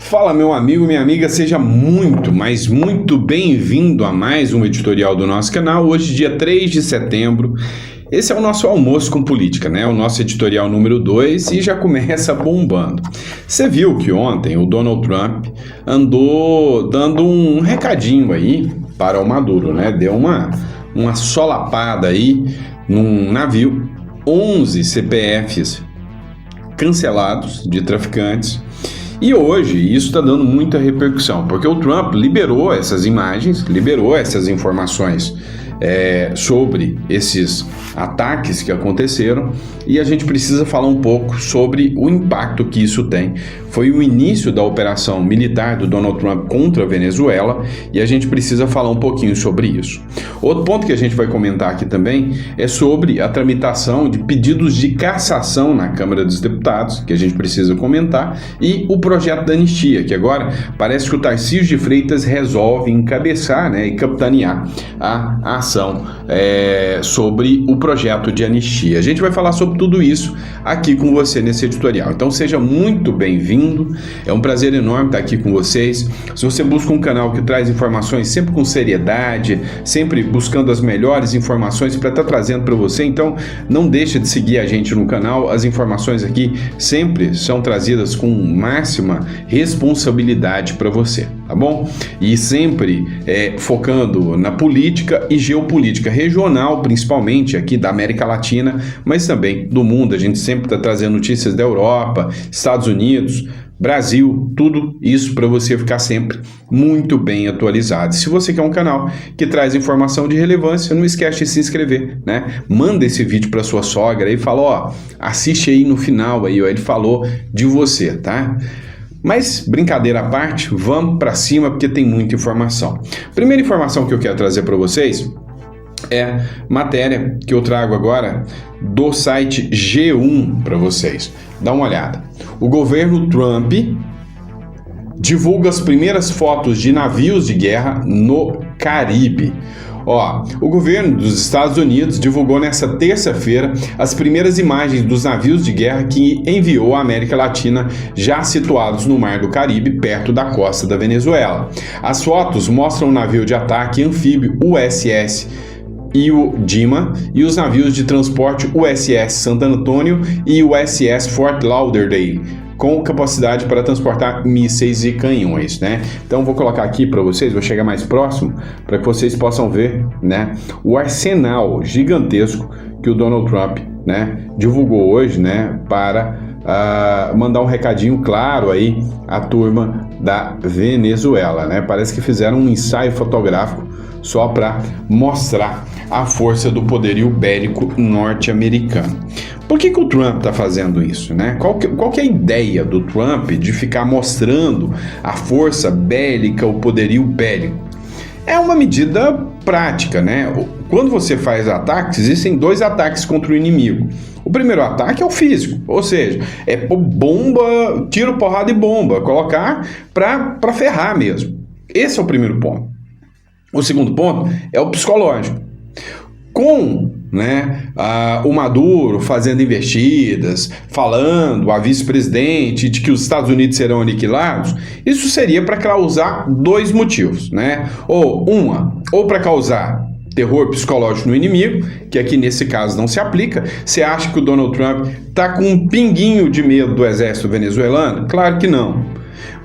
Fala, meu amigo, minha amiga, seja muito, mas muito bem-vindo a mais um editorial do nosso canal. Hoje, dia 3 de setembro, esse é o nosso almoço com política, né? O nosso editorial número 2 e já começa bombando. Você viu que ontem o Donald Trump andou dando um recadinho aí para o Maduro, né? Deu uma solapada aí num navio, 11 CPFs cancelados de traficantes. E hoje isso está dando muita repercussão, porque o Trump liberou essas imagens, liberou essas informações sobre esses ataques que aconteceram, e a gente precisa falar um pouco sobre o impacto que isso tem. Foi o início da operação militar do Donald Trump contra a Venezuela e a gente precisa falar um pouquinho sobre isso. Outro ponto que a gente vai comentar aqui também é sobre a tramitação de pedidos de cassação na Câmara dos Deputados, que a gente precisa comentar, e o projeto da anistia, que agora parece que o Tarcísio de Freitas resolve encabeçar, né, e capitanear a ação sobre o projeto de anistia. A gente vai falar sobre tudo isso aqui com você nesse editorial. Então seja muito bem-vindo, é um prazer enorme estar aqui com vocês. Se você busca um canal que traz informações sempre com seriedade, sempre buscando as melhores informações para estar trazendo para você, então não deixa de seguir a gente no canal. As informações aqui sempre são trazidas com máxima responsabilidade para você, tá bom? E sempre focando na política e geopolítica regional, principalmente aqui da América Latina, mas também do mundo. A gente sempre está trazendo notícias da Europa, Estados Unidos, Brasil, tudo isso para você ficar sempre muito bem atualizado. Se você quer um canal que traz informação de relevância, não esquece de se inscrever, né? Manda esse vídeo para sua sogra e fala, ó, assiste aí no final aí, ó, ele falou de você, tá? Mas, brincadeira à parte, vamos para cima porque tem muita informação. Primeira informação que eu quero trazer para vocês é matéria que eu trago agora do site G1 para vocês. Dá uma olhada. O governo Trump divulga as primeiras fotos de navios de guerra no Caribe. O governo dos Estados Unidos divulgou nesta terça-feira as primeiras imagens dos navios de guerra que enviou à América Latina, já situados no Mar do Caribe, perto da costa da Venezuela. As fotos mostram o navio de ataque anfíbio USS Iwo Jima e os navios de transporte USS San Antonio e USS Fort Lauderdale, com capacidade para transportar mísseis e canhões, né? Então vou colocar aqui para vocês, vou chegar mais próximo para que vocês possam ver, né, o arsenal gigantesco que o Donald Trump, né, divulgou hoje, né, para mandar um recadinho claro aí à turma da Venezuela, né? Parece que fizeram um ensaio fotográfico só para mostrar a força do poderio bélico norte-americano. Por que o Trump está fazendo isso, né? Qual que é a ideia do Trump de ficar mostrando a força bélica, o poderio bélico? É uma medida prática, né? Quando você faz ataques, existem dois ataques contra o inimigo. O primeiro ataque é o físico, ou seja, é bomba, tiro, porrada e bomba, colocar para ferrar mesmo. Esse é o primeiro ponto. O segundo ponto é o psicológico. Com, né, o Maduro fazendo investidas, falando a vice-presidente de que os Estados Unidos serão aniquilados, isso seria para causar dois motivos, né? Ou para causar terror psicológico no inimigo, que aqui nesse caso não se aplica. Você acha que o Donald Trump está com um pinguinho de medo do exército venezuelano? Claro que não.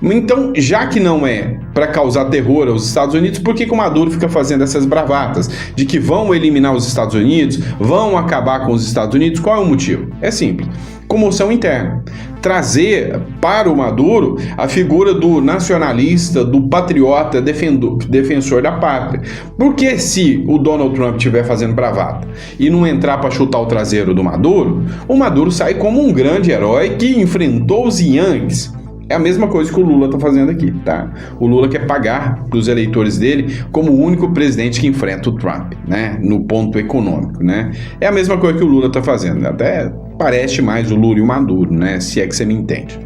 Então, já que não é para causar terror aos Estados Unidos, por que o Maduro fica fazendo essas bravatas de que vão eliminar os Estados Unidos, vão acabar com os Estados Unidos? Qual é o motivo? É simples. Comoção interna. Trazer para o Maduro a figura do nacionalista, do patriota, defensor da pátria. Porque se o Donald Trump estiver fazendo bravata e não entrar para chutar o traseiro do Maduro, o Maduro sai como um grande herói que enfrentou os Yankees. É a mesma coisa que o Lula está fazendo aqui, tá? O Lula quer pagar para os eleitores dele como o único presidente que enfrenta o Trump, né? No ponto econômico, né? É a mesma coisa que o Lula está fazendo. Até parece mais o Lula e o Maduro, né? Se é que você me entende.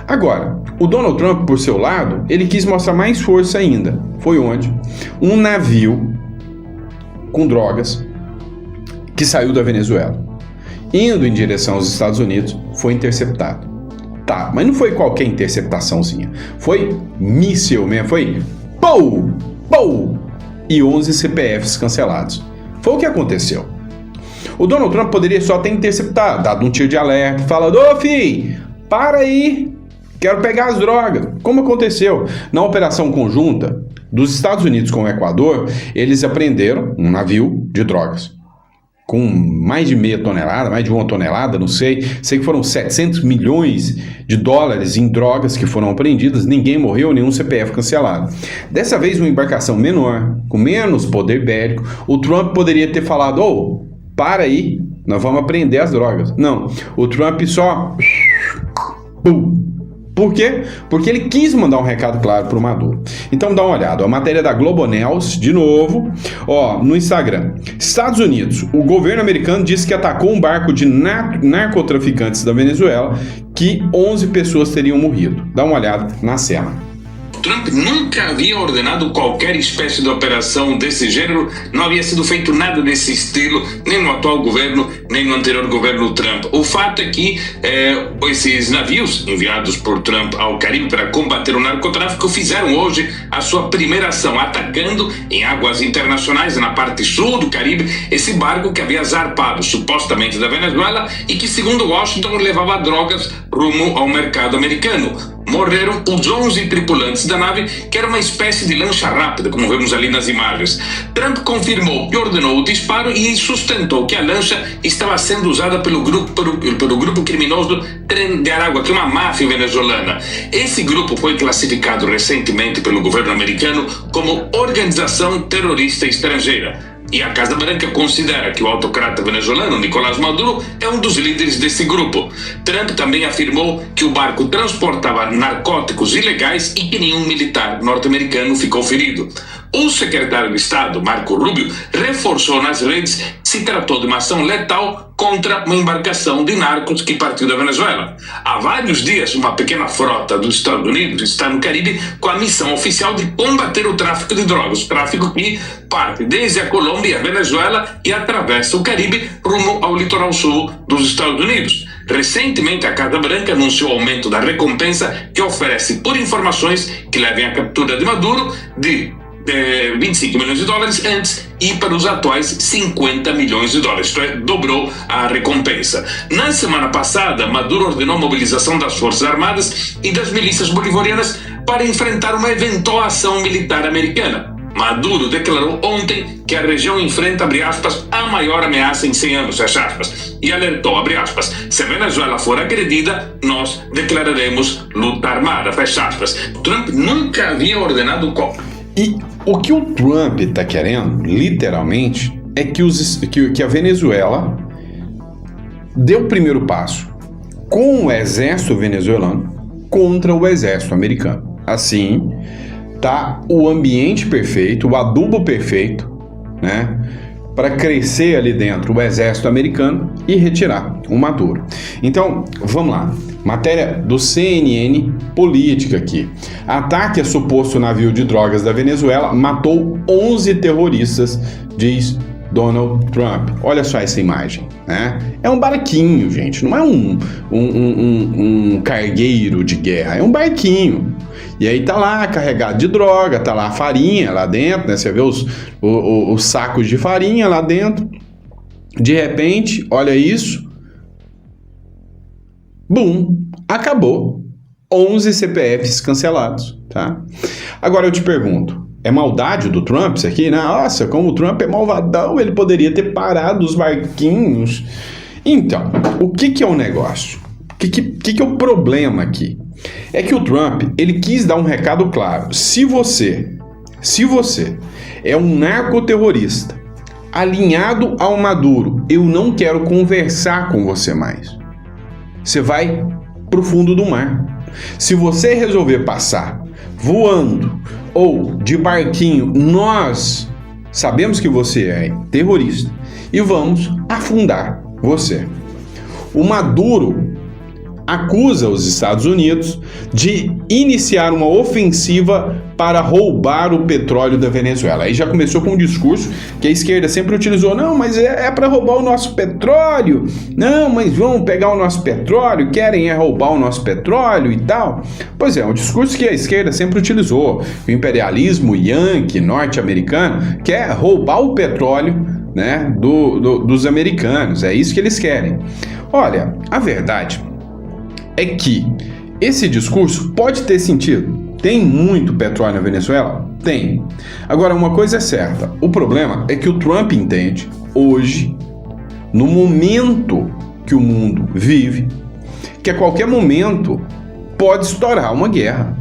Agora, o Donald Trump, por seu lado, ele quis mostrar mais força ainda. Foi onde? Um navio com drogas que saiu da Venezuela, indo em direção aos Estados Unidos, foi interceptado. Tá, mas não foi qualquer interceptaçãozinha. Foi míssil mesmo, foi pou, pou, e 11 CPFs cancelados. Foi o que aconteceu. O Donald Trump poderia só ter interceptado, dado um tiro de alerta, falando: ô filho, para aí, quero pegar as drogas. Como aconteceu na operação conjunta dos Estados Unidos com o Equador, eles apreenderam um navio de drogas com mais de meia tonelada, mais de 1 tonelada, não sei que foram 700 milhões de dólares em drogas que foram apreendidas, ninguém morreu, nenhum CPF cancelado. Dessa vez, uma embarcação menor, com menos poder bélico, o Trump poderia ter falado: ô, para aí, nós vamos apreender as drogas. Não, o Trump só... Por quê? Porque ele quis mandar um recado claro para o Maduro. Então dá uma olhada, a matéria da Globo News, de novo, no Instagram. Estados Unidos, o governo americano disse que atacou um barco de narcotraficantes da Venezuela, que 11 pessoas teriam morrido. Dá uma olhada na cena. Trump nunca havia ordenado qualquer espécie de operação desse gênero, não havia sido feito nada desse estilo, nem no atual governo, nem no anterior governo Trump. O fato é que esses navios enviados por Trump ao Caribe para combater o narcotráfico fizeram hoje a sua primeira ação, atacando em águas internacionais, na parte sul do Caribe, esse barco que havia zarpado supostamente da Venezuela e que, segundo Washington, levava drogas rumo ao mercado americano. Morreram os 11 tripulantes da nave, que era uma espécie de lancha rápida, como vemos ali nas imagens. Trump confirmou e ordenou o disparo e sustentou que a lancha estava sendo usada pelo grupo criminoso Tren de Aragua, que é uma máfia venezuelana. Esse grupo foi classificado recentemente pelo governo americano como organização terrorista estrangeira. E a Casa Branca considera que o autocrata venezuelano Nicolás Maduro é um dos líderes desse grupo. Trump também afirmou que o barco transportava narcóticos ilegais e que nenhum militar norte-americano ficou ferido. O secretário de Estado, Marco Rubio, reforçou nas redes que se tratou de uma ação letal contra uma embarcação de narcos que partiu da Venezuela. Há vários dias, uma pequena frota dos Estados Unidos está no Caribe com a missão oficial de combater o tráfico de drogas, tráfico que parte desde a Colômbia e a Venezuela e atravessa o Caribe rumo ao litoral sul dos Estados Unidos. Recentemente, a Casa Branca anunciou o aumento da recompensa que oferece por informações que levem à captura de Maduro de 25 milhões de dólares antes e para os atuais 50 milhões de dólares, isto é, dobrou a recompensa. Na semana passada, Maduro ordenou a mobilização das Forças Armadas e das milícias bolivarianas para enfrentar uma eventual ação militar americana. Maduro declarou ontem que a região enfrenta, abre aspas, a maior ameaça em 100 anos, fecha aspas, e alertou, abre aspas, se a Venezuela for agredida, nós declararemos luta armada, fecha aspas. Trump nunca havia ordenado E o que o Trump está querendo, literalmente, é que a Venezuela dê o primeiro passo com o exército venezuelano contra o exército americano. Assim, tá o ambiente perfeito, o adubo perfeito, né, para crescer ali dentro o exército americano e retirar o Maduro. Então, vamos lá. Matéria do CNN Política aqui. Ataque a suposto navio de drogas da Venezuela matou 11 terroristas, diz Donald Trump. Olha só essa imagem, né? É um barquinho, gente. Não é um cargueiro de guerra. É um barquinho. E aí tá lá carregado de droga, tá lá a farinha lá dentro, né? Você vê os sacos de farinha lá dentro. De repente, olha isso. Bum, acabou. 11 CPFs cancelados, tá? Agora eu te pergunto, é maldade do Trump isso aqui? Nossa, como o Trump é malvadão, ele poderia ter parado os barquinhos. Então, o que é o negócio? O que é o problema aqui? É que o Trump, ele quis dar um recado claro. Se você é um narcoterrorista alinhado ao Maduro, eu não quero conversar com você mais. Você vai pro fundo do mar. Se você resolver passar voando ou de barquinho, nós sabemos que você é terrorista e vamos afundar você. O Maduro acusa os Estados Unidos de iniciar uma ofensiva para roubar o petróleo da Venezuela. Aí já começou com um discurso que a esquerda sempre utilizou: não, mas é para roubar o nosso petróleo, não, mas vão pegar o nosso petróleo, querem roubar o nosso petróleo e tal. Pois é um discurso que a esquerda sempre utilizou. O imperialismo yankee, norte-americano, quer roubar o petróleo, né, dos americanos. É isso que eles querem. Olha, a verdade é que esse discurso pode ter sentido. Tem muito petróleo na Venezuela? Tem. Agora, uma coisa é certa. O problema é que o Trump entende, hoje, no momento que o mundo vive, que a qualquer momento pode estourar uma guerra.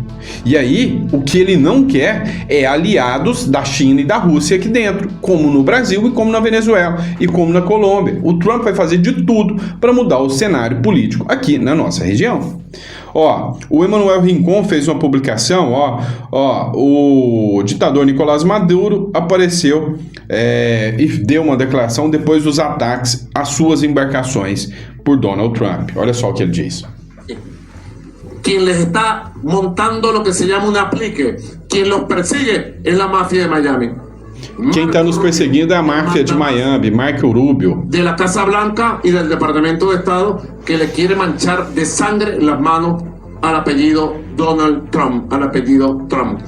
E aí, o que ele não quer é aliados da China e da Rússia aqui dentro, como no Brasil e como na Venezuela e como na Colômbia. O Trump vai fazer de tudo para mudar o cenário político aqui na nossa região. Ó, o Emmanuel Rincon fez uma publicação, o ditador Nicolás Maduro apareceu e deu uma declaração depois dos ataques às suas embarcações por Donald Trump. Olha só o que ele diz. Quien les está montando lo que se llama un aplique, quien los persigue es la mafia de Miami. Quem está nos perseguindo é a máfia de Miami, Marco Rubio. De la Casa Blanca y del Departamento de Estado, que le quiere manchar de sangre las manos al apellido Donald Trump, al apellido Trump.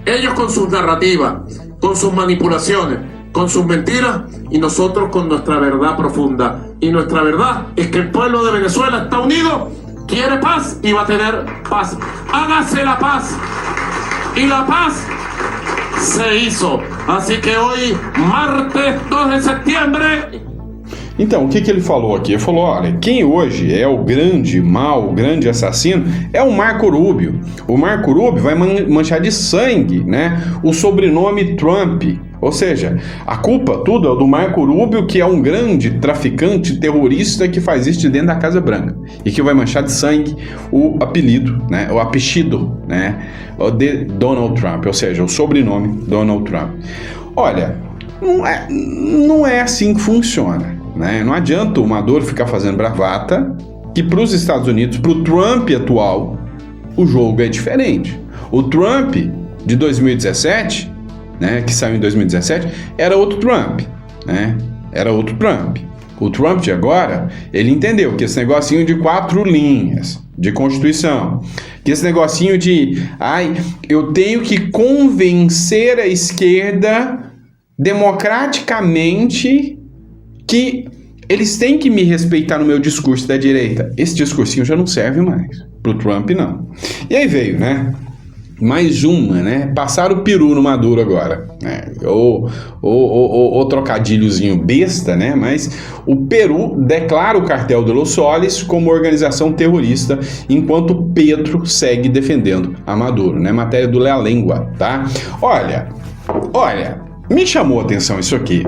Ellos con sus narrativas, con sus manipulaciones, con sus mentiras, y nosotros con nuestra verdad profunda. Y nuestra verdad es que el pueblo de Venezuela está unido, quiere paz y va a tener paz. Hágase la paz. Y la paz se hizo. Así que hoy, martes 2 de septiembre... Então, o que ele falou aqui? Ele falou, olha, quem hoje é o grande mal, o grande assassino, é o Marco Rubio. O Marco Rubio vai manchar de sangue, né, o sobrenome Trump. Ou seja, a culpa tudo é do Marco Rubio, que é um grande traficante terrorista que faz isso de dentro da Casa Branca e que vai manchar de sangue o apelido, né, o apelido, né, de Donald Trump, ou seja, o sobrenome Donald Trump. Olha, não é assim que funciona, né? Não adianta o Maduro ficar fazendo bravata, que para os Estados Unidos, para o Trump atual, o jogo é diferente. O Trump de 2017, né, que saiu em 2017, era outro Trump, né? Era outro Trump. O Trump de agora, ele entendeu que esse negocinho de 4 linhas de Constituição, que esse negocinho de, eu tenho que convencer a esquerda democraticamente que eles têm que me respeitar no meu discurso da direita. Esse discursinho já não serve mais. Pro Trump, não. E aí veio, né? Mais uma, né? Passaram o peru no Maduro agora, né? Ou trocadilhozinho besta, né? Mas o Peru declara o Cartel de Los Soles como organização terrorista, enquanto Petro segue defendendo a Maduro, né? Matéria do Lea Lengua, tá? Olha, me chamou a atenção isso aqui.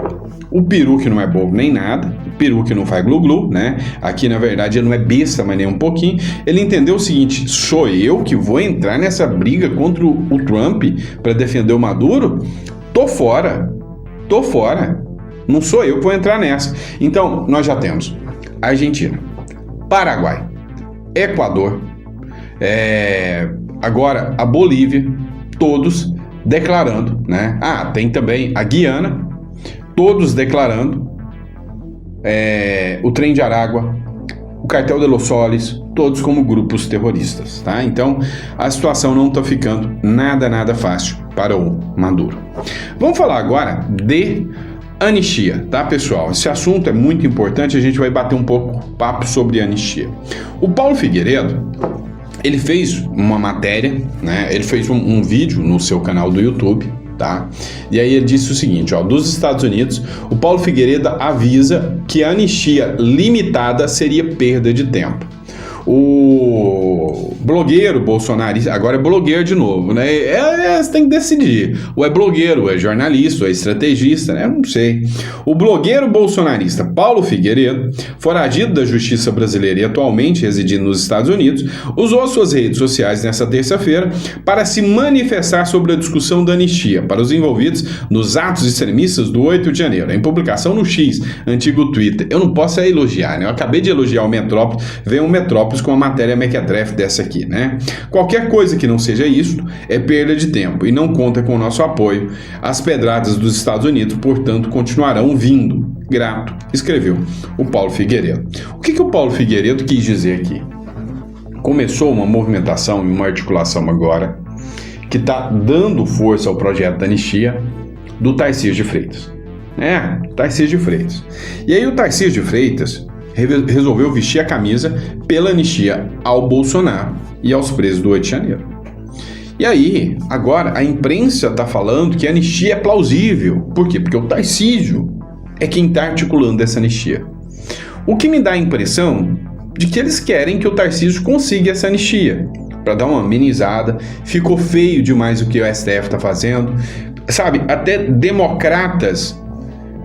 O Peru que não é bobo nem nada, o Peru que não faz glu-glu, né? Aqui, na verdade, ele não é besta, mas nem um pouquinho. Ele entendeu o seguinte: sou eu que vou entrar nessa briga contra o Trump para defender o Maduro? Tô fora. Não sou eu que vou entrar nessa. Então, nós já temos Argentina, Paraguai, Equador, agora a Bolívia, todos declarando, né? Tem também a Guiana, todos declarando o Trem de Aragua, o Cartel de Los Soles, todos como grupos terroristas, tá? Então, a situação não está ficando nada fácil para o Maduro. Vamos falar agora de anistia, tá, pessoal? Esse assunto é muito importante, a gente vai bater um pouco papo sobre anistia. O Paulo Figueiredo, ele fez uma matéria, né? Ele fez um vídeo no seu canal do YouTube, tá? E aí ele disse o seguinte, dos Estados Unidos, o Paulo Figueiredo avisa que a anistia limitada seria perda de tempo. O blogueiro bolsonarista, agora é blogueiro de novo, né? Você tem que decidir. Ou é blogueiro, ou é jornalista, ou é estrategista, né? Eu não sei. O blogueiro bolsonarista Paulo Figueiredo, foragido da justiça brasileira e atualmente residindo nos Estados Unidos, usou suas redes sociais nesta terça-feira para se manifestar sobre a discussão da anistia para os envolvidos nos atos extremistas do 8 de janeiro. Em publicação no X, antigo Twitter. Eu não posso elogiar, né? Eu acabei de elogiar o Metrópolis, vem o Metrópolis Petrópolis com uma matéria mequetrefe dessa aqui, né? Qualquer coisa que não seja isso é perda de tempo e não conta com o nosso apoio. As pedradas dos Estados Unidos, portanto, continuarão vindo. Grato, escreveu o Paulo Figueiredo. O que o Paulo Figueiredo quis dizer aqui? Começou uma movimentação e uma articulação agora que está dando força ao projeto da anistia do Tarcísio de Freitas. Tarcísio de Freitas. E aí o Tarcísio de Freitas resolveu vestir a camisa pela anistia ao Bolsonaro e aos presos do 8 de janeiro. E aí, agora, a imprensa está falando que a anistia é plausível. Por quê? Porque o Tarcísio é quem está articulando essa anistia. O que me dá a impressão de que eles querem que o Tarcísio consiga essa anistia, para dar uma amenizada. Ficou feio demais o que o STF está fazendo. Sabe, até democratas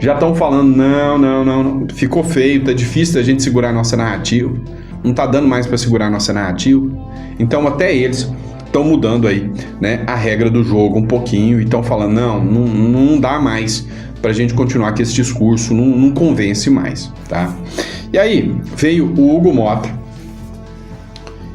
já estão falando, não, ficou feio, tá difícil a gente segurar a nossa narrativa, não tá dando mais para segurar a nossa narrativa. Então até eles estão mudando aí, né, a regra do jogo um pouquinho e estão falando, não dá mais pra gente continuar com esse discurso, não convence mais, tá? E aí veio o Hugo Mota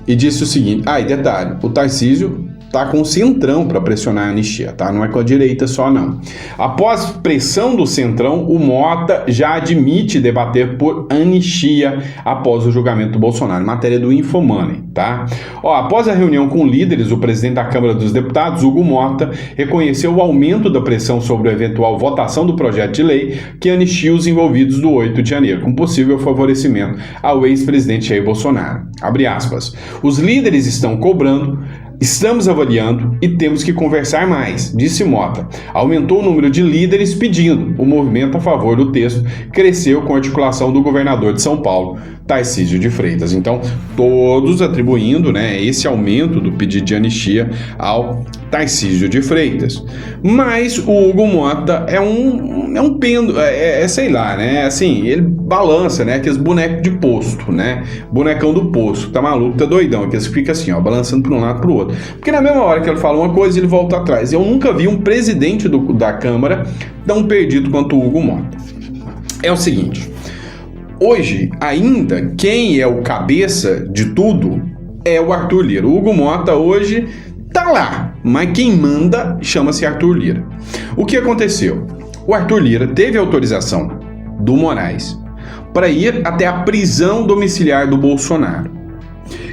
e disse o seguinte, e detalhe, o Tarcísio tá com o Centrão para pressionar a anistia, tá? Não é com a direita só, não. Após pressão do Centrão, o Mota já admite debater por anistia após o julgamento do Bolsonaro. Matéria do Infomoney, tá? Após a reunião com líderes, o presidente da Câmara dos Deputados, Hugo Mota, reconheceu o aumento da pressão sobre a eventual votação do projeto de lei que anistia os envolvidos do 8 de janeiro, com possível favorecimento ao ex-presidente Jair Bolsonaro. Abre aspas. Os líderes estão cobrando, estamos avaliando e temos que conversar mais, disse Mota. Aumentou o número de líderes pedindo. O movimento a favor do texto cresceu com a articulação do governador de São Paulo, Tarcísio de Freitas. Então, todos atribuindo, né, esse aumento do pedido de anistia ao Tarcísio de Freitas. Mas o Hugo Mota é um pêndulo, sei lá, né? Assim, ele balança, né? Aqueles bonecos de posto, né? Bonecão do posto, tá maluco, tá doidão, que eles ficam assim, balançando para um lado para o outro. Porque na mesma hora que ele fala uma coisa, ele volta atrás. Eu nunca vi um presidente da Câmara tão perdido quanto o Hugo Mota. É o seguinte, hoje, ainda, quem é o cabeça de tudo é o Arthur Lira. O Hugo Mota hoje tá lá, mas quem manda chama-se Arthur Lira. O que aconteceu? O Arthur Lira teve autorização do Moraes para ir até a prisão domiciliar do Bolsonaro.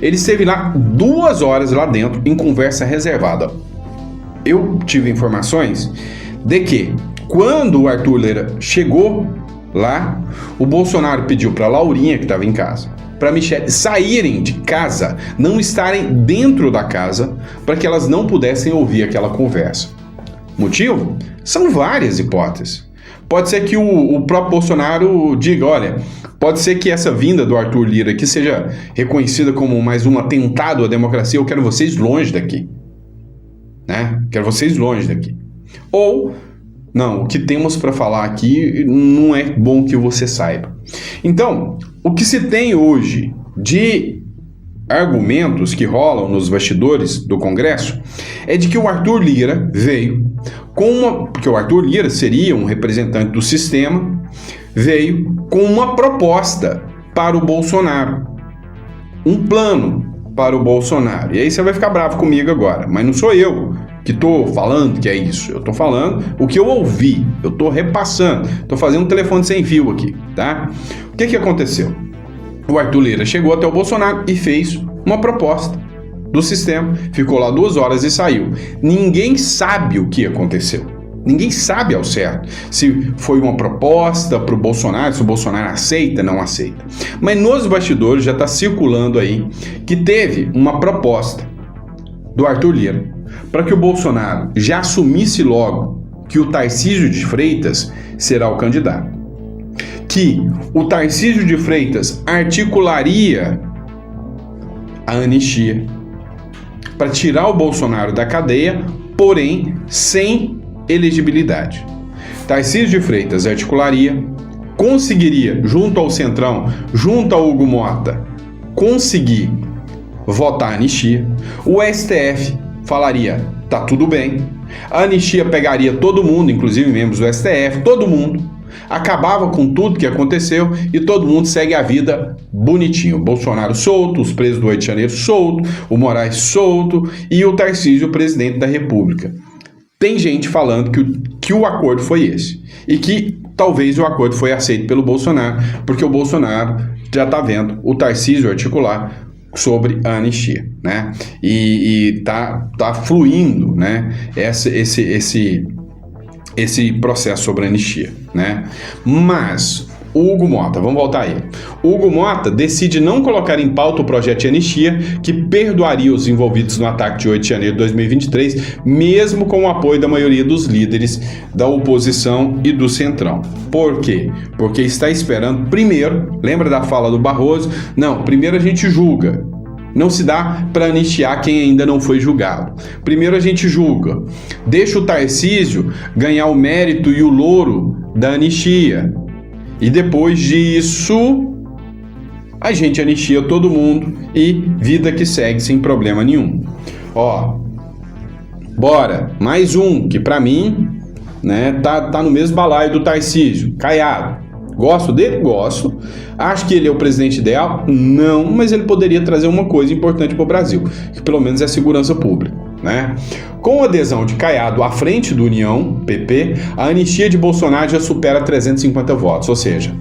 Ele esteve lá 2 horas lá dentro em conversa reservada. Eu tive informações de que quando o Arthur Lira chegou lá, o Bolsonaro pediu para Laurinha, que estava em casa, para Michelle saírem de casa, não estarem dentro da casa, para que elas não pudessem ouvir aquela conversa. Motivo? São várias hipóteses. Pode ser que o próprio Bolsonaro diga, olha, pode ser que essa vinda do Arthur Lira aqui seja reconhecida como mais um atentado à democracia, eu quero vocês longe daqui. Né? Quero vocês longe daqui. Ou, não, o que temos para falar aqui não é bom que você saiba. Então, o que se tem hoje de argumentos que rolam nos bastidores do Congresso é de que o Arthur Lira veio porque o Arthur Lira seria um representante do sistema, veio com uma proposta para o Bolsonaro, um plano para o Bolsonaro. E aí você vai ficar bravo comigo agora, mas não sou eu que estou falando que é isso, eu estou falando o que eu ouvi, eu estou repassando, estou fazendo um telefone sem fio aqui, tá? O que aconteceu? O Arthur Lira chegou até o Bolsonaro e fez uma proposta do sistema, ficou lá 2 horas e saiu. Ninguém sabe o que aconteceu. Ninguém sabe ao certo se foi uma proposta para o Bolsonaro, se o Bolsonaro aceita, não aceita. Mas nos bastidores já está circulando aí que teve uma proposta do Arthur Lira para que o Bolsonaro já assumisse logo que o Tarcísio de Freitas será o candidato. Que o Tarcísio de Freitas articularia a anistia para tirar o Bolsonaro da cadeia, porém sem elegibilidade. Tarcísio de Freitas articularia, conseguiria, junto ao Centrão, junto ao Hugo Mota, conseguir votar a anistia. O STF falaria, tá tudo bem. A anistia pegaria todo mundo, inclusive membros do STF, todo mundo. Acabava com tudo que aconteceu e todo mundo segue a vida bonitinho. Bolsonaro solto, os presos do 8 de janeiro solto, o Moraes solto e o Tarcísio, presidente da República. Tem gente falando que o acordo foi esse e que talvez o acordo foi aceito pelo Bolsonaro, porque o Bolsonaro já está vendo o Tarcísio articular sobre a anistia, né? E tá fluindo, né? Esse processo sobre a anistia, né? Mas o Hugo Mota, vamos voltar aí. O Hugo Mota decide não colocar em pauta o projeto de anistia que perdoaria os envolvidos no ataque de 8 de janeiro de 2023, mesmo com o apoio da maioria dos líderes da oposição e do Centrão. Por quê? Porque está esperando primeiro, lembra da fala do Barroso? Não, primeiro a gente julga. Não se dá para anistiar quem ainda não foi julgado. Primeiro a gente julga. Deixa o Tarcísio ganhar o mérito e o louro da anistia. E depois disso, a gente anistia todo mundo e vida que segue sem problema nenhum. Ó, bora. Mais um que para mim, né, tá no mesmo balaio do Tarcísio. Caiado. Gosto dele? Gosto. Acho que ele é o presidente ideal? Não, mas ele poderia trazer uma coisa importante para o Brasil, que pelo menos é a segurança pública, né? Com a adesão de Caiado à frente do União, PP, a anistia de Bolsonaro já supera 350 votos, ou seja,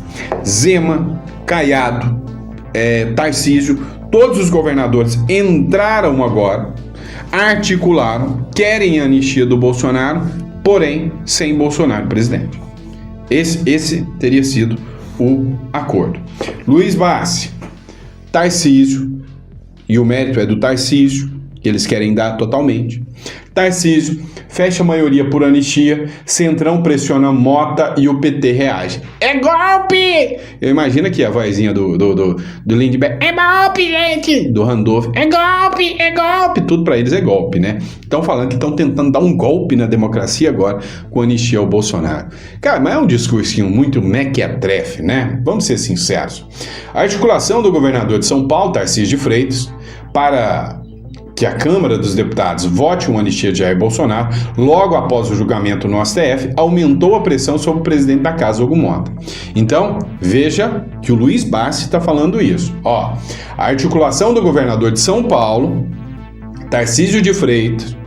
Zema, Caiado, Tarcísio, todos os governadores entraram agora, articularam, querem a anistia do Bolsonaro, porém sem Bolsonaro presidente. Esse teria sido o acordo. Luiz Bassi, Tarcísio, e o mérito é do Tarcísio, que eles querem dar totalmente. Tarcísio fecha a maioria por anistia, Centrão pressiona Mota e o PT reage. É golpe! Eu imagino aqui a vozinha do Lindbergh. É golpe, gente! Do Randolph. É golpe, é golpe! Tudo pra eles é golpe, né? Estão falando que estão tentando dar um golpe na democracia agora com anistia ao Bolsonaro. Cara, mas é um discursinho muito mequetrefe, né? Vamos ser sinceros. A articulação do governador de São Paulo, Tarcísio de Freitas, para que a Câmara dos Deputados vote uma anistia de Jair Bolsonaro, logo após o julgamento no STF, aumentou a pressão sobre o presidente da casa, Hugo Mota. Então, veja que o Luiz Bassi está falando isso. Ó, a articulação do governador de São Paulo, Tarcísio de Freitas,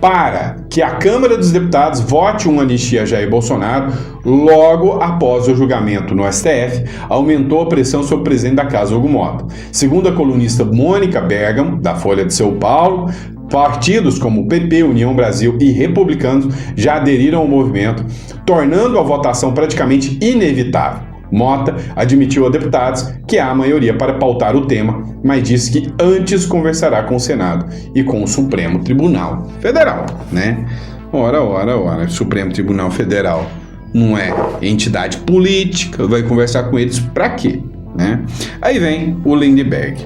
para que a Câmara dos Deputados vote uma anistia a Jair Bolsonaro, logo após o julgamento no STF, aumentou a pressão sobre o presidente da casa, Hugo Mota. Segundo a colunista Mônica Bergamo, da Folha de São Paulo, partidos como PP, União Brasil e Republicanos já aderiram ao movimento, tornando a votação praticamente inevitável. Mota admitiu a deputados que há maioria para pautar o tema, mas disse que antes conversará com o Senado e com o Supremo Tribunal Federal, né? Ora, Supremo Tribunal Federal não é entidade política, vai conversar com eles pra quê, né? Aí vem o Lindbergh.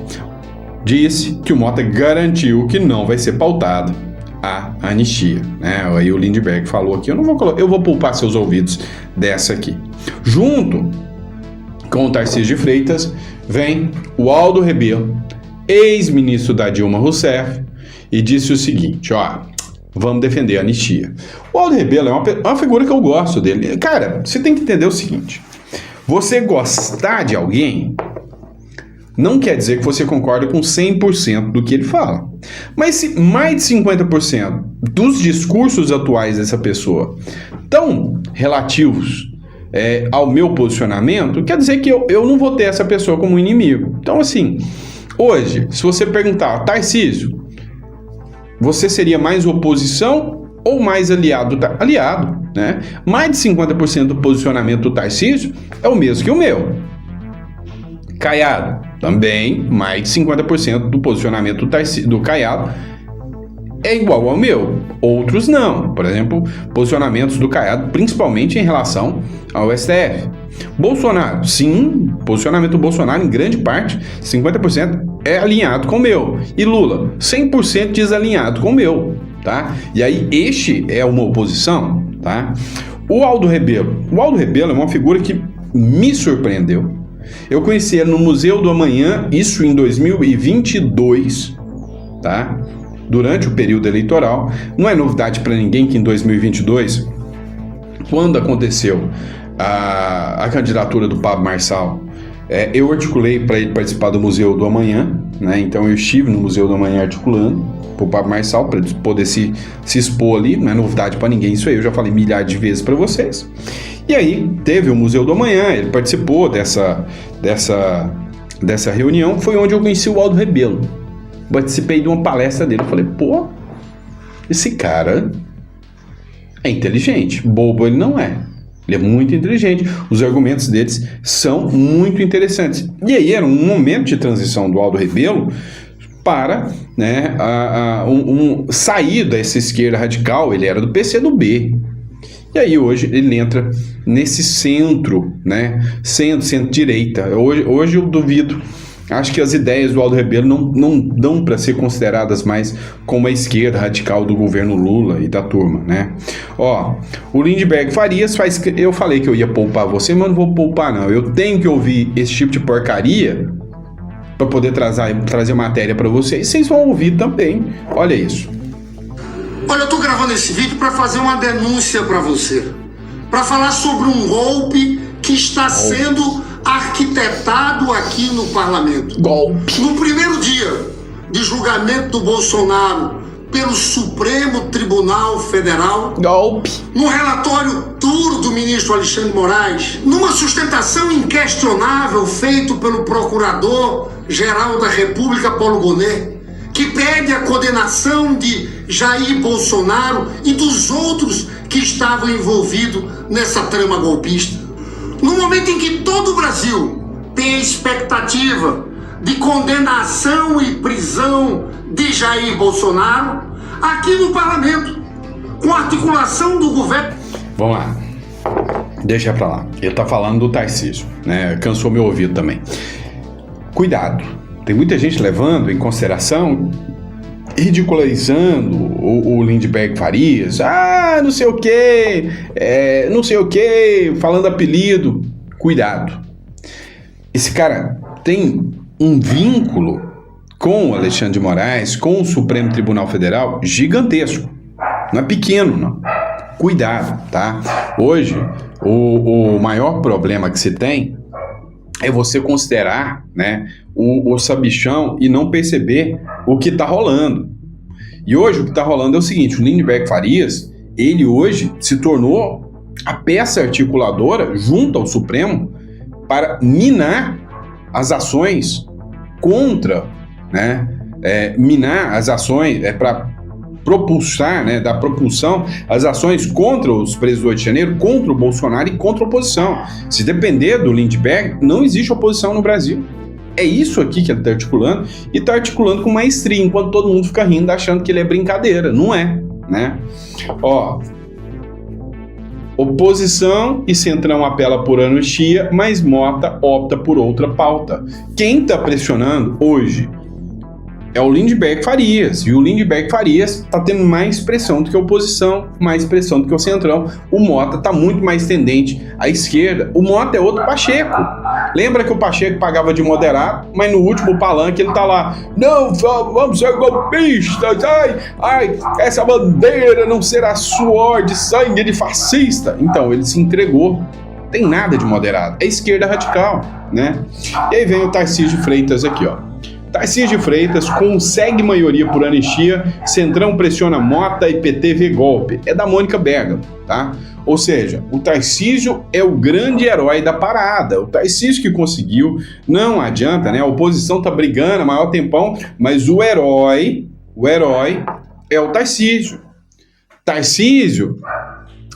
Disse que o Mota garantiu que não vai ser pautado a anistia, né? Aí o Lindbergh falou aqui, eu vou poupar seus ouvidos dessa aqui. Junto com o Tarcísio de Freitas, vem o Aldo Rebelo, ex-ministro da Dilma Rousseff, e disse o seguinte, ó, vamos defender a anistia. O Aldo Rebelo é uma figura que eu gosto dele. Cara, você tem que entender o seguinte, você gostar de alguém não quer dizer que você concorda com 100% do que ele fala. Mas se mais de 50% dos discursos atuais dessa pessoa estão relativos ao meu posicionamento, quer dizer que eu não vou ter essa pessoa como inimigo. Então, assim, hoje, se você perguntar, Tarcísio, você seria mais oposição ou mais aliado? Aliado, né? Mais de 50% do posicionamento do Tarcísio é o mesmo que o meu. Caiado, também mais de 50% do posicionamento do Caiado é igual ao meu. Outros não. Por exemplo, posicionamentos do Caiado, principalmente em relação ao STF. Bolsonaro, sim, posicionamento do Bolsonaro em grande parte, 50% é alinhado com o meu. E Lula, 100% desalinhado com o meu, tá? E aí, este é uma oposição, tá? O Aldo Rebelo é uma figura que me surpreendeu. Eu conheci ele no Museu do Amanhã, isso em 2022, tá? Durante o período eleitoral. Não é novidade para ninguém que em 2022, quando aconteceu a candidatura do Pablo Marçal. Eu articulei para ele participar do Museu do Amanhã, né? Então eu estive no Museu do Amanhã articulando para o Pablo Marçal, para ele poder se expor ali. Não é novidade para ninguém isso aí, eu já falei milhares de vezes para vocês. E aí teve o Museu do Amanhã, ele participou dessa reunião, foi onde eu conheci o Aldo Rebelo. Participei de uma palestra dele, eu falei, pô, esse cara é inteligente, bobo ele não é. Ele é muito inteligente, os argumentos deles são muito interessantes. E aí era um momento de transição do Aldo Rebelo para, né, sair dessa esquerda radical. Ele era do PCdoB. E aí hoje ele entra nesse centro, né, centro-direita. Hoje eu duvido. Acho que as ideias do Aldo Rebelo não dão para ser consideradas mais como a esquerda radical do governo Lula e da turma, né? Ó, o Lindbergh Farias eu falei que eu ia poupar você, mas não vou poupar não. Eu tenho que ouvir esse tipo de porcaria para poder trazer matéria para vocês. Vocês vão ouvir também. Olha isso. Olha, eu tô gravando esse vídeo para fazer uma denúncia para você, para falar sobre um golpe que está sendo arquitetado aqui no parlamento. Golpe. No primeiro dia de julgamento do Bolsonaro pelo Supremo Tribunal Federal, golpe. No relatório duro do ministro Alexandre Moraes, numa sustentação inquestionável feito pelo Procurador-Geral da República, Paulo Gonet, que pede a condenação de Jair Bolsonaro e dos outros que estavam envolvidos nessa trama golpista. No momento em que todo o Brasil tem a expectativa de condenação e prisão de Jair Bolsonaro, aqui no parlamento, com a articulação do governo... Vamos lá. Deixa pra lá. Ele tá falando do Tarcísio, né? Cansou meu ouvido também. Cuidado. Tem muita gente levando em consideração, ridicularizando o Lindbergh Farias, não sei o que, falando apelido. Cuidado. Esse cara tem um vínculo com o Alexandre de Moraes, com o Supremo Tribunal Federal gigantesco. Não é pequeno, não. Cuidado, tá? Hoje, o maior problema que se tem é você considerar, né, o sabichão e não perceber o que está rolando. E hoje o que está rolando é o seguinte: o Lindbergh Farias, ele hoje se tornou a peça articuladora junto ao Supremo para minar as ações contra, né, minar as ações, para propulsar, né, dar propulsão às ações contra os presos do 8 de janeiro, contra o Bolsonaro e contra a oposição. Se depender do Lindbergh, não existe oposição no Brasil. É isso aqui que ele está articulando, e está articulando com maestria, enquanto todo mundo fica rindo achando que ele é brincadeira. Não é, né? Ó, oposição e Centrão apela por anistia, mas Mota opta por outra pauta. Quem está pressionando hoje é o Lindbergh Farias, e o Lindbergh Farias está tendo mais pressão do que a oposição, mais pressão do que o Centrão. O Mota está muito mais tendente à esquerda. O Mota é outro Pacheco. Lembra que o Pacheco pagava de moderado, mas no último palanque ele tá lá: não, vamos ser golpistas, ai, essa bandeira não será suor de sangue de fascista. Então, ele se entregou. Tem nada de moderado, é esquerda radical, né? E aí vem o Tarcísio de Freitas aqui, ó. Tarcísio de Freitas consegue maioria por anistia, Centrão pressiona Mota e PT vê golpe. É da Mônica Bergamo, tá? Ou seja, o Tarcísio é o grande herói da parada. O Tarcísio que conseguiu, não adianta, né? A oposição tá brigando há maior tempão, mas o herói é o Tarcísio. Tarcísio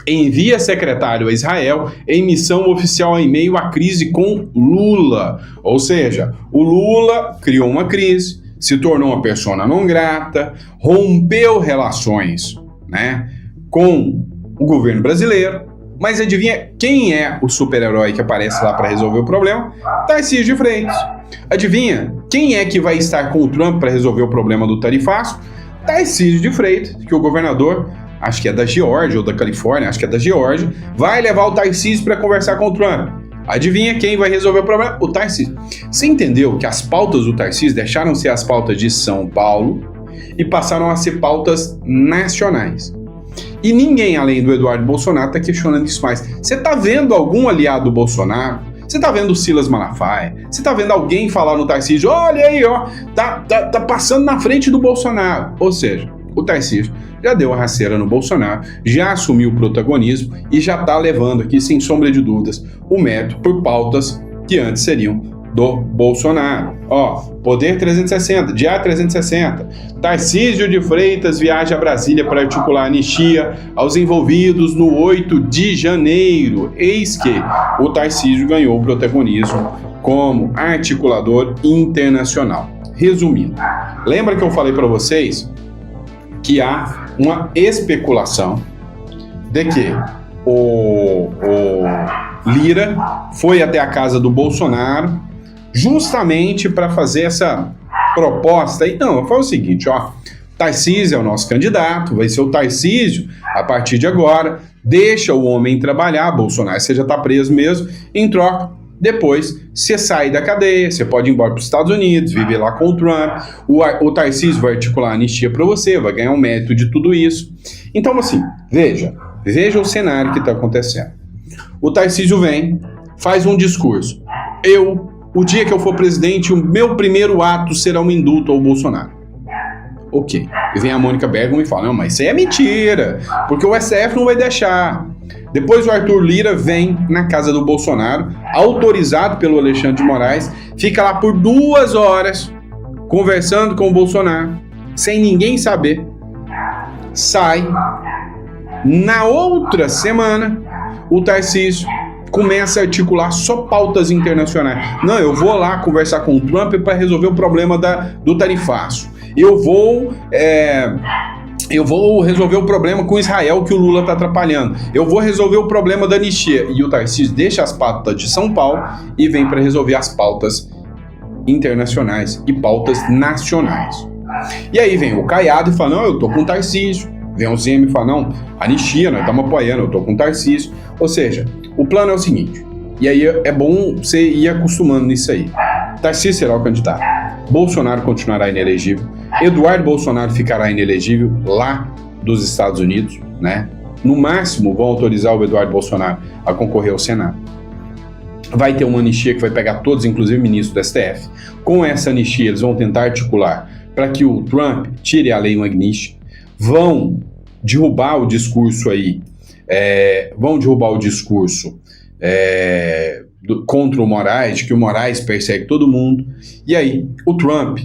envia secretário a Israel em missão oficial em meio à crise com Lula. Ou seja, o Lula criou uma crise, se tornou uma persona não grata, rompeu relações, né, com o governo brasileiro. Mas adivinha quem é o super-herói que aparece lá para resolver o problema? Tarcísio de Freitas. Adivinha quem é que vai estar com o Trump para resolver o problema do tarifaço? Tarcísio de Freitas, que o governador, acho que é da Geórgia ou da Califórnia, acho que é da Geórgia, vai levar o Tarcísio para conversar com o Trump. Adivinha quem vai resolver o problema? O Tarcísio. Você entendeu que as pautas do Tarcísio deixaram de ser as pautas de São Paulo e passaram a ser pautas nacionais? E ninguém, além do Eduardo Bolsonaro, está questionando isso mais. Você está vendo algum aliado do Bolsonaro? Você está vendo o Silas Malafaia? Você está vendo alguém falar no Tarcísio? Olha aí, ó, tá passando na frente do Bolsonaro. Ou seja, o Tarcísio já deu a rasteira no Bolsonaro, já assumiu o protagonismo e já está levando aqui, sem sombra de dúvidas, o mérito por pautas que antes seriam do Bolsonaro. Ó, Poder 360, Dia 360. Tarcísio de Freitas viaja a Brasília para articular anistia aos envolvidos no 8 de janeiro. Eis que o Tarcísio ganhou o protagonismo como articulador internacional. Resumindo, lembra que eu falei para vocês que há uma especulação de que o Lira foi até a casa do Bolsonaro justamente para fazer essa proposta. Então, foi o seguinte, ó, Tarcísio é o nosso candidato, vai ser o Tarcísio a partir de agora, deixa o homem trabalhar, Bolsonaro, você já está preso mesmo, em troca, depois você sai da cadeia, você pode ir embora para os Estados Unidos, viver lá com o Trump, o Tarcísio vai articular a anistia para você, vai ganhar um mérito de tudo isso. Então, assim, veja o cenário que está acontecendo. O Tarcísio vem, faz um discurso, o dia que eu for presidente, o meu primeiro ato será um indulto ao Bolsonaro. Ok. E vem a Mônica Bergamo e fala, não, mas isso aí é mentira, porque o STF não vai deixar. Depois o Arthur Lira vem na casa do Bolsonaro, autorizado pelo Alexandre de Moraes, fica lá por 2 horas, conversando com o Bolsonaro, sem ninguém saber, sai. Na outra semana, o Tarcísio começa a articular só pautas internacionais. Não, eu vou lá conversar com o Trump para resolver o problema do tarifaço. Eu vou resolver o problema com Israel que o Lula está atrapalhando. Eu vou resolver o problema da anistia. E o Tarcísio deixa as pautas de São Paulo e vem para resolver as pautas internacionais e pautas nacionais. E aí vem o Caiado e fala, não, eu tô com o Tarcísio. Vem o Zema e fala, não, anistia, nós estamos apoiando, eu tô com o Tarcísio. Ou seja, o plano é o seguinte, e aí é bom você ir acostumando nisso aí. Tarcísio será o candidato, Bolsonaro continuará inelegível, Eduardo Bolsonaro ficará inelegível lá dos Estados Unidos, né? No máximo vão autorizar o Eduardo Bolsonaro a concorrer ao Senado. Vai ter uma anistia que vai pegar todos, inclusive o ministro do STF. Com essa anistia eles vão tentar articular para que o Trump tire a lei Magnitsky, vão derrubar o discurso aí, contra o Moraes, de que o Moraes persegue todo mundo, e aí o Trump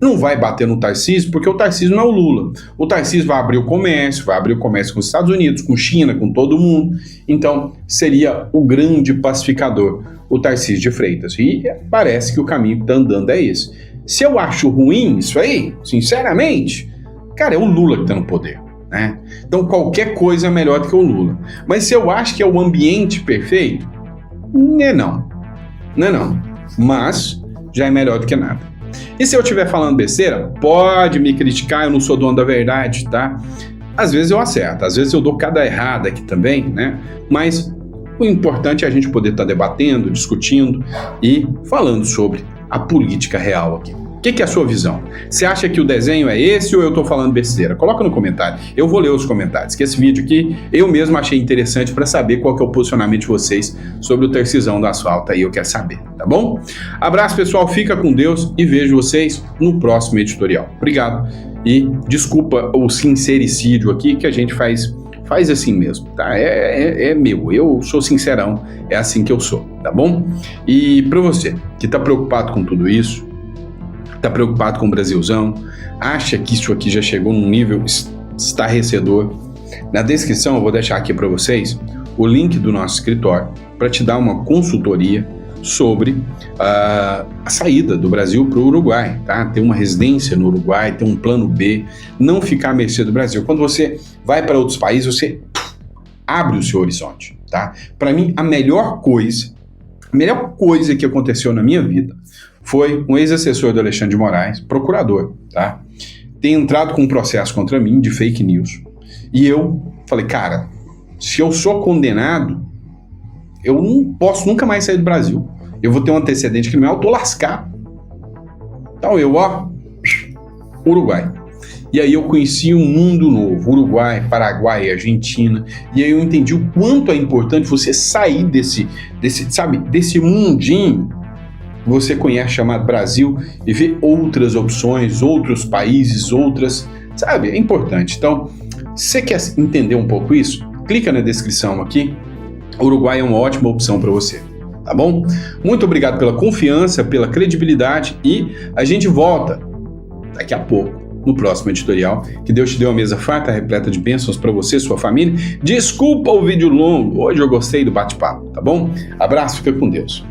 não vai bater no Tarcísio, porque o Tarcísio não é o Lula. O Tarcísio vai abrir o comércio com os Estados Unidos, com China, com todo mundo, então seria o grande pacificador, o Tarcísio de Freitas, e parece que o caminho que está andando é esse. Se eu acho ruim isso aí, sinceramente, cara, é o Lula que está no poder, né? Então qualquer coisa é melhor do que o Lula. Mas se eu acho que é o ambiente perfeito, não é não. Mas já é melhor do que nada. E se eu estiver falando besteira, pode me criticar, eu não sou dono da verdade, tá? Às vezes eu acerto, às vezes eu dou cada errada aqui também, né? Mas o importante é a gente poder estar debatendo, discutindo e falando sobre a política real aqui. O que é a sua visão? Você acha que o desenho é esse ou eu estou falando besteira? Coloca no comentário. Eu vou ler os comentários, que esse vídeo aqui eu mesmo achei interessante para saber qual que é o posicionamento de vocês sobre o Tarcisão do asfalto. Aí eu quero saber, tá bom? Abraço, pessoal. Fica com Deus e vejo vocês no próximo editorial. Obrigado e desculpa o sincericídio aqui que a gente faz assim mesmo, tá? É meu, eu sou sincerão, é assim que eu sou, tá bom? E para você que está preocupado com tudo isso, está preocupado com o Brasilzão, acha que isso aqui já chegou num nível estarrecedor, na descrição eu vou deixar aqui para vocês o link do nosso escritório para te dar uma consultoria sobre a saída do Brasil para o Uruguai, tá? Ter uma residência no Uruguai, ter um plano B, não ficar à mercê do Brasil. Quando você vai para outros países, você abre o seu horizonte, tá? Para mim, a melhor coisa que aconteceu na minha vida foi um ex-assessor do Alexandre de Moraes, procurador, tá? Ter entrado com um processo contra mim de fake news. E eu falei, cara, se eu sou condenado, eu não posso nunca mais sair do Brasil. Eu vou ter um antecedente criminal, eu tô lascado. Então Uruguai. E aí eu conheci um mundo novo, Uruguai, Paraguai, Argentina, e aí eu entendi o quanto é importante você sair desse mundinho que você conhece chamado Brasil e ver outras opções, outros países, é importante. Então, se você quer entender um pouco isso, clica na descrição aqui, o Uruguai é uma ótima opção para você. Tá bom? Muito obrigado pela confiança, pela credibilidade e a gente volta daqui a pouco no próximo editorial. Que Deus te dê uma mesa farta, repleta de bênçãos para você e sua família. Desculpa o vídeo longo, hoje eu gostei do bate-papo, tá bom? Abraço, fica com Deus.